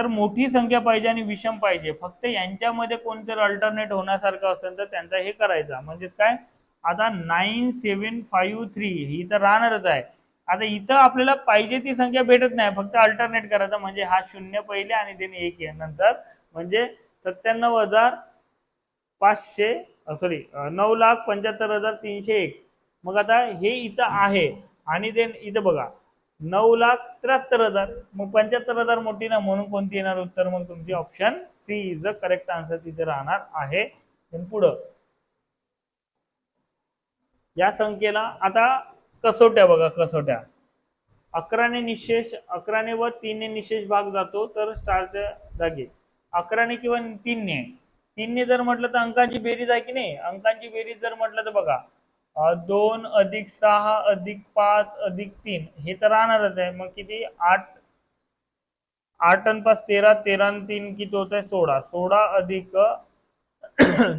मोठी संख्या पाहिजे आणि विषम पाहिजे, फक्त यांच्यामध्ये कोणतरी अल्टरनेट होण्यासारखं असेल तर त्यांचा हे करायचा. म्हणजेच काय? आता 9753 ही तर राहणारच आहे. आता इथं आपल्याला पाहिजे ती संख्या भेटत नाही, फक्त अल्टरनेट करायचं. म्हणजे हा 0 पहिले आणि देन 1 नंतर, म्हणजे 9,75,301. मग आता हे इथं आहे आणि देन इथं बघा 9,73,000. मग 75,000 मोठी ना, म्हणून कोणती येणार उत्तर? मग तुमची option C is the correct answer तिथे राहणार आहे. पुढं या संख्येला आता कसोट्या बघा, कसोट्या 11ने निशेष, 11ने व 3ने निशेष भाग जातो तर स्टारच्या जागी 11ने किंवा 3ने जर म्हटलं तर अंकांची बेरीज आहे की नाही? अंकांची बेरीज जर म्हटलं तर बघा 2 + 6 + 5 + 3 हे तर राहणारच आहे. मग किती? 8 आणि 5 13, 13 आणि 3 किती होत आहे? 16. 16 अधिक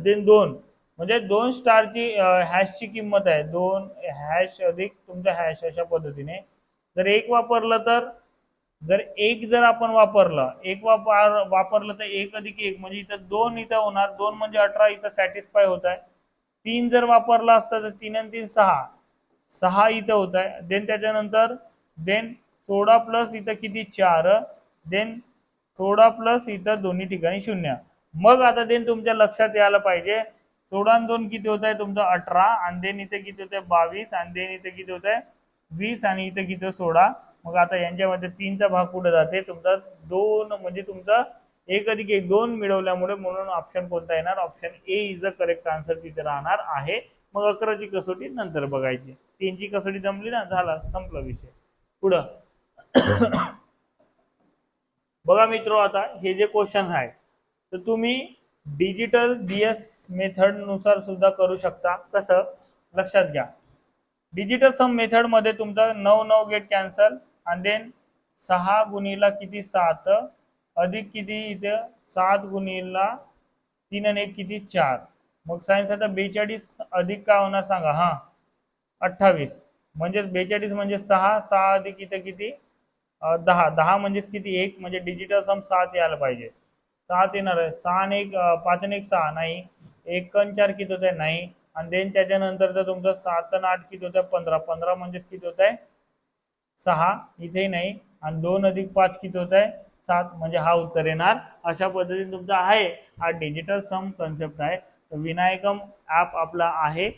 देन 2 म्हणजे 2 स्टारची हॅशची किंमत आहे. 2 हॅश अधिक तुमचा हॅश. अशा पद्धतीने जर एक वापरलं तर जर आपण वापरलं तर 1 अधिक 1 म्हणजे इथं 2 इथं होणार. 2 म्हणजे 18 इथं सॅटिस्फाय होत आहे. 3 जर वापरला असता तर 3 आणि 3 6. 6 इथं होत आहे. देन त्याच्यानंतर 16 प्लस इथं किती? 4. देन 16 प्लस इथं दोन्ही ठिकाणी 0. मग आता देन तुमच्या लक्षात यायला पाहिजे 16 आणि 2 किती होत आहे तुमचं? 18. आणि देन इथे किती होत आहे? 22. आणि देन इथे किती होत आहे? 20. आणि इथे किती? 16. मग आता यांच्यामध्ये 3चा भाग कुठे जाते? तुमचा 2 म्हणजे तुमचा 1 अधिक 1 2 मिळवल्यामुळे, म्हणून ऑप्शन कोणता येणार? Option A is the correct answer तिथे राहणार आहे. मग 11ची कसोटी नंतर बघायची. 3ची कसोटी जमली ना, झाला, संपला विषय. पुढं बघा मित्रो, आता हे जे क्वेश्चन आहे तर तुम्ही डिजिटल डीएस मेथड नुसार सुद्धा करू शकता. कसं? लक्षात घ्या, डिजिटल सम मेथड मध्ये तुमचा 9 9 गेट कॅन्सल आणि देन 6 गुणिला किती? 7 अधिक किती इथे? 7 गुणिला 3 आणि 1 किती? 4. मग सायन्स आता 42 अधिक काय होणार सांगा? 28. म्हणजे 42 म्हणजे 6 6 अधिक इथे किती? 10. 10 म्हणजेच किती? 1. म्हणजे डिजिटल सम 7 यायला पाहिजे. 7 येणार आहे. 6 आणि 1 5 आणि 1 6 नाही. 1 आणि 4 किती होत आहे? नाही. आणि देन त्याच्यानंतर तर तुमचं 7 आणि 8 किती होत आहे? 15. 15 म्हणजेच किती होत आहे? 6. इथेही नाही. आणि 2 अधिक 5 किती होत आहे? 7. म्हणजे हा उत्तर येणार. अशा पद्धतीने तुमचा आहे हा डिजिटल सम कन्सेप्ट आहे. विनायकम ॲप आपला आहे,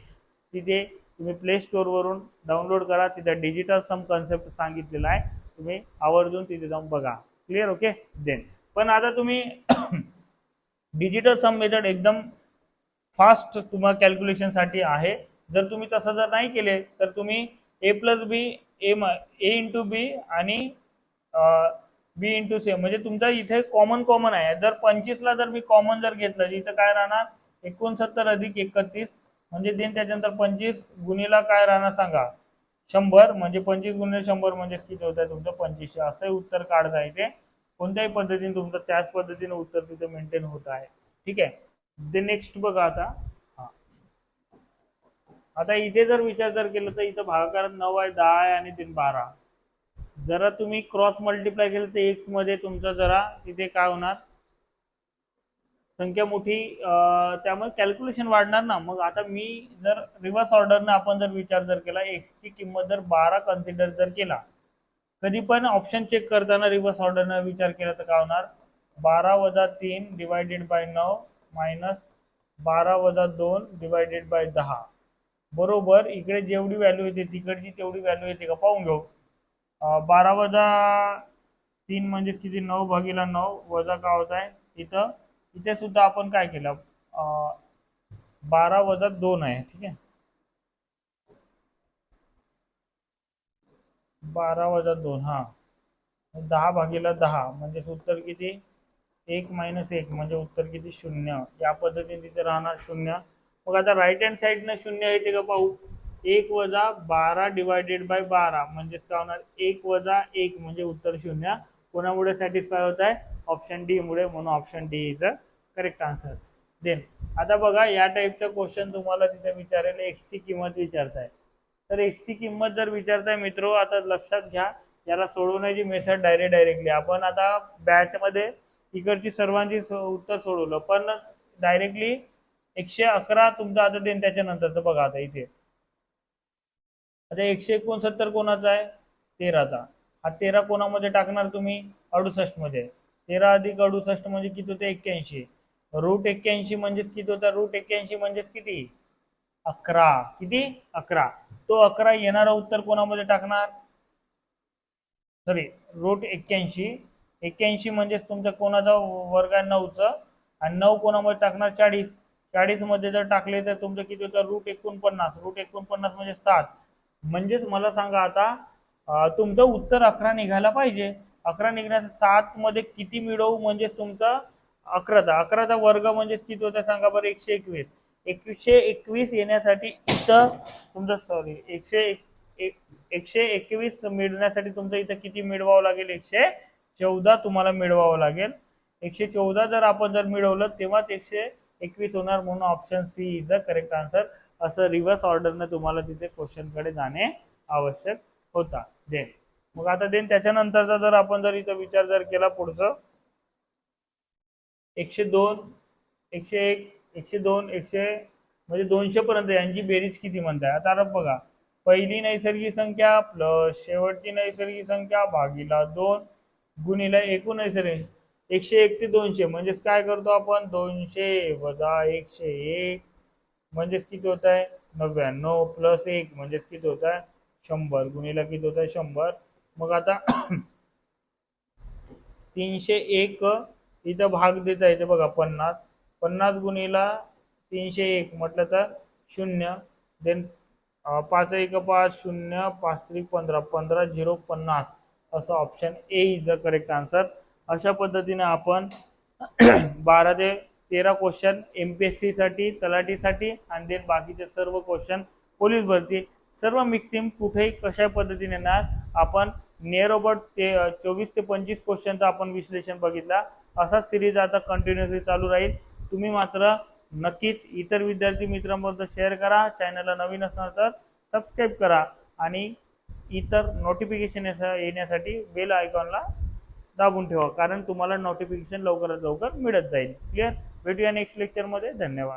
तिथे तुम्ही प्ले स्टोअरवरून डाउनलोड करा. तिथे डिजिटल सम कन्सेप्ट सांगितलेला आहे, तुम्ही आवर्जून तिथे जाऊन बघा. क्लिअर? ओके. देन पण आता तुम्ही डिजिटल सम मेथड एकदम फास्ट तुम्हाला कॅल्क्युलेशनसाठी आहे. जर तुम्ही तसं जर नाही केले तर तुम्ही ए प्लस बी ए इंटू बी आणि बी इंटू सी म्हणजे तुमचा इथे कॉमन आहे. जर 25ला जर मी कॉमन जर घेतलं इथं काय राहणार 69 अधिक 31 म्हणजे देन त्याच्यानंतर 25 गुणीला काय राहणार सांगा 100 म्हणजे 25 गुणिले 100 म्हणजे किती होत आहे तुमचं 2500. असं उत्तर काढता येते. कोणत्याही पद्धतीने तुमचं त्याच पद्धतीने उत्तर तिथे मेंटेन होत आहे. ठीक आहे. ते नेक्स्ट बघा आता. आता इथे जर विचार जर केलं तर इथं भागाकारात 9 आहे, 10 आहे आणि 3 12. जरा तुम्ही क्रॉस मल्टिप्लाय केलं तर एक्स मध्ये तुमचं जरा तिथे काय होणार संख्या मोठी, त्यामुळे कॅल्क्युलेशन वाढणार ना. मग आता मी जर रिव्हर्स ऑर्डरने आपण जर विचार जर केला एक्सची किंमत जर 12 कन्सिडर जर केला, कधी पण ऑप्शन चेक करताना रिव्हर्स ऑर्डरने विचार केला तर काय होणार 12 वजा 3 डिवायडेड बाय 9 मायनस 12 वजा 2 डिवायडेड बाय 10 बरोबर इकडे जेवढी व्हॅल्यू येते तिकडची तेवढी व्हॅल्यू येते का पाहून घेऊ. 12 वजा 3 म्हणजे किती 9 भागीला 9 वजा काय होत आहे इथं इथे सुद्धा आपण काय केलं 12 वजा 2 आहे. ठीक आहे 12 वजा 2 हा 10 भागीला 10 म्हणजे उत्तर किती 1 मायनस 1 म्हणजे उत्तर किती 0. या पद्धतीने तिथे राहणार 0. मग आता राईट हँड साईडनं 0 येते का पाहू 1 वजा 12 डिवायडेड बाय 12 म्हणजेच काय होणार 1 वजा 1 म्हणजे उत्तर 0. कोणामुळे सॅटिस्फाय होत आहे ऑप्शन डी मुळे, म्हणून option D is a correct answer. Then आता बघा या टाईपचा क्वेश्चन तुम्हाला तिथे विचारेल एक्सची किंमत विचारताय. तर एक्सची किंमत जर विचारताय मित्रो आता लक्षात घ्या याला सोडवण्याची मेथड डायरेक्टली आपण आता बॅचमध्ये इकडची सर्वांची उत्तर सोडवलं पण डायरेक्टली 111 तुमचा आता देन त्याच्यानंतरचं बघा. आता इथे आता 169 कोणाचा आहे 13चा. हा 13 कोणामध्ये टाकणार तुम्ही 68 मध्ये. 13 अधिक 68 म्हणजे किती होते 81. रूट 81 म्हणजेच किती होता रूट 81 म्हणजेच किती 11. किती 11. तो 11 येणारा उत्तर कोणामध्ये टाकणार सॉरी रूट 81 म्हणजेच तुमचा कोणाचा वर्ग आहे 9चा आणि 9 कोणामध्ये टाकणार 40. 40 मध्ये जर टाकले तर तुमचं किती होतं रूट 49. रूट 49 म्हणजे 7. म्हणजेच मला सांगा आता तुमचं उत्तर 11 निघायला पाहिजे. 11 निघण्याचं 7 मध्ये किती मिळवू म्हणजे तुमचा 11चा वर्ग म्हणजेच किती होतं सांगा बरं 121. 121 येण्यासाठी इथं तुमचं सॉरी 121 मिळण्यासाठी तुमचं इथं किती मिळवावं लागेल 114 तुम्हाला मिळवावं लागेल. 114 जर आपण जर मिळवलं तेव्हाच 121 होणार, म्हणून option C is the correct answer. असं रिव्हर्स ऑर्डरने तुम्हाला तिथे क्वेश्चनकडे जाणे आवश्यक होता. देन मग आता देन त्याच्यानंतरचा जर आपण जर इथं विचार जर केला पुढचं 102 101 102 म्हणजे 200 पर्यंत यांची बेरीज किती म्हणताय. आता बघा पहिली नैसर्गिक संख्या प्लस शेवटची नैसर्गिक संख्या भागीला 2 गुणिले एकूण नैसर्गिक 101 ते 200 म्हणजेच काय करतो आपण 200 वजा 101 म्हणजेच किती होत आहे 99 प्लस 1 म्हणजेच किती होत आहे 100 गुणिले किती होत आहे 100. मग आता 301 इथं भाग देता येते बघा 50 गुणिला 301 म्हटलं तर 0. देन 5 1 5 0 5 3 15 15 0 50 असं option A is the correct answer. अशा पद्धतीने आपण 12 ते 13 क्वेश्चन MPSC साठी तलाठीसाठी आणि देन बाकीचे सर्व क्वेश्चन पोलीस भरती सर्व मिक्सिंग कुठेही कशा पद्धतीने येणार आपण नियर अबाउट 24 ते 25 क्वेश्चनचं आपण विश्लेषण बघितला. असा सिरीज आता कंटिन्युअसली चालू राहील. तुम्ही मात्र नक्कीच इतर विद्यार्थी मित्रांबरोबर शेअर करा. चॅनलला नवीन असणार तर सबस्क्राईब करा आणि इतर नोटिफिकेशन येण्यासाठी बेल आयकॉनला दाबून ठेवा, कारण तुम्हाला नोटिफिकेशन लवकरात लवकर मिळत जाईल. क्लिअर. भेटूया नेक्स्ट लेक्चरमध्ये. धन्यवाद.